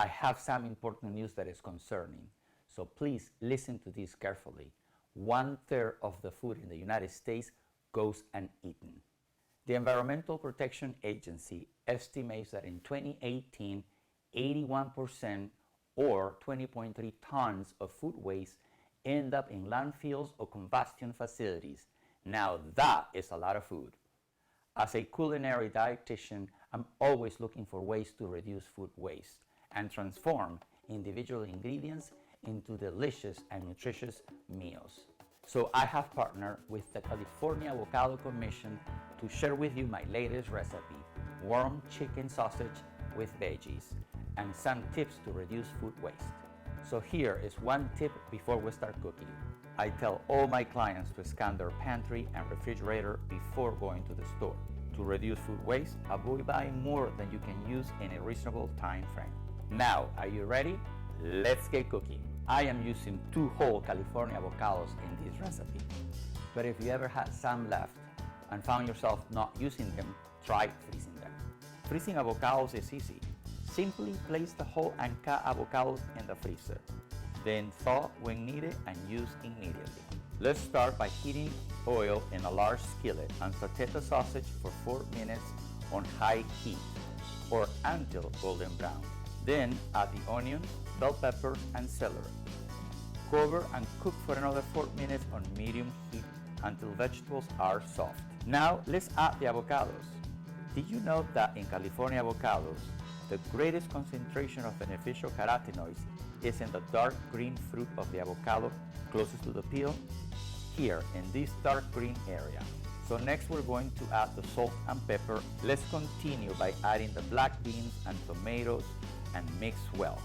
I have some important news that is concerning, so please listen to this carefully. 1/3 of the food in the United States goes uneaten. The Environmental Protection Agency estimates that in 2018, 81% or 20.3 tons of food waste end up in landfills or combustion facilities. Now that is a lot of food. As a culinary dietitian, I'm always looking for ways to reduce food waste and transform individual ingredients into delicious and nutritious meals. So I have partnered with the California Avocado Commission to share with you my latest recipe, warm chicken sausage with veggies, and some tips to reduce food waste. So here is one tip before we start cooking. I tell all my clients to scan their pantry and refrigerator before going to the store. To reduce food waste, avoid buying more than you can use in a reasonable time frame. Now, are you ready? Let's get cooking. I am using 2 whole California avocados in this recipe. But if you ever had some left and found yourself not using them, try freezing them. Freezing avocados is easy. Simply place the whole and cut avocados in the freezer. Then thaw when needed and use immediately. Let's start by heating oil in a large skillet and saute the sausage for 4 minutes on high heat or until golden brown. Then add the onions, bell peppers, and celery. Cover and cook for another 4 minutes on medium heat until vegetables are soft. Now let's add the avocados. Did you know that in California avocados, the greatest concentration of beneficial carotenoids is in the dark green fruit of the avocado closest to the peel? Here in this dark green area. So next we're going to add the salt and pepper. Let's continue by adding the black beans and tomatoes and mix well.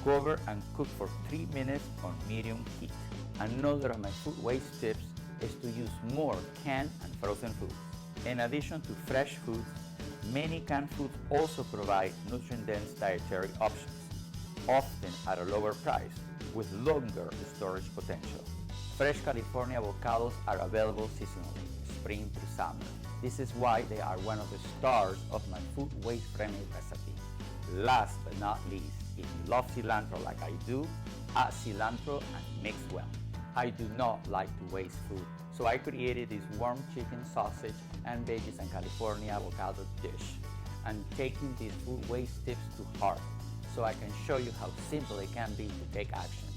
Cover and cook for 3 minutes on medium heat. Another of my food waste tips is to use more canned and frozen foods. In addition to fresh foods, many canned foods also provide nutrient-dense dietary options, often at a lower price, with longer storage potential. Fresh California avocados are available seasonally, spring through summer. This is why they are one of the stars of my food waste-friendly recipe. Last but not least, if you love cilantro like I do, add cilantro and mix well. I do not like to waste food, so I created this warm chicken sausage and Veggies and California Avocado dish. I'm taking these food waste tips to heart, so I can show you how simple it can be to take action.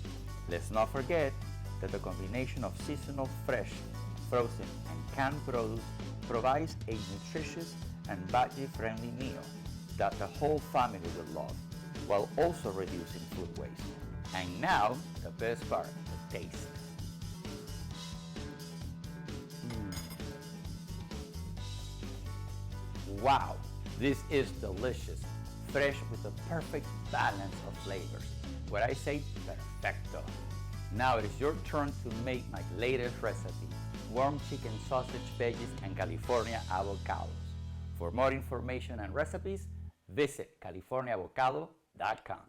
Let's not forget that the combination of seasonal, fresh, frozen, and canned produce provides a nutritious and budget-friendly meal that the whole family will love, while also reducing food waste. And now, the best part, the taste. Wow, this is delicious, fresh with a perfect balance of flavors. What I say, perfecto. Now it is your turn to make my latest recipe, warm chicken sausage, veggies, and California avocados. For more information and recipes, visit californiaavocado.com.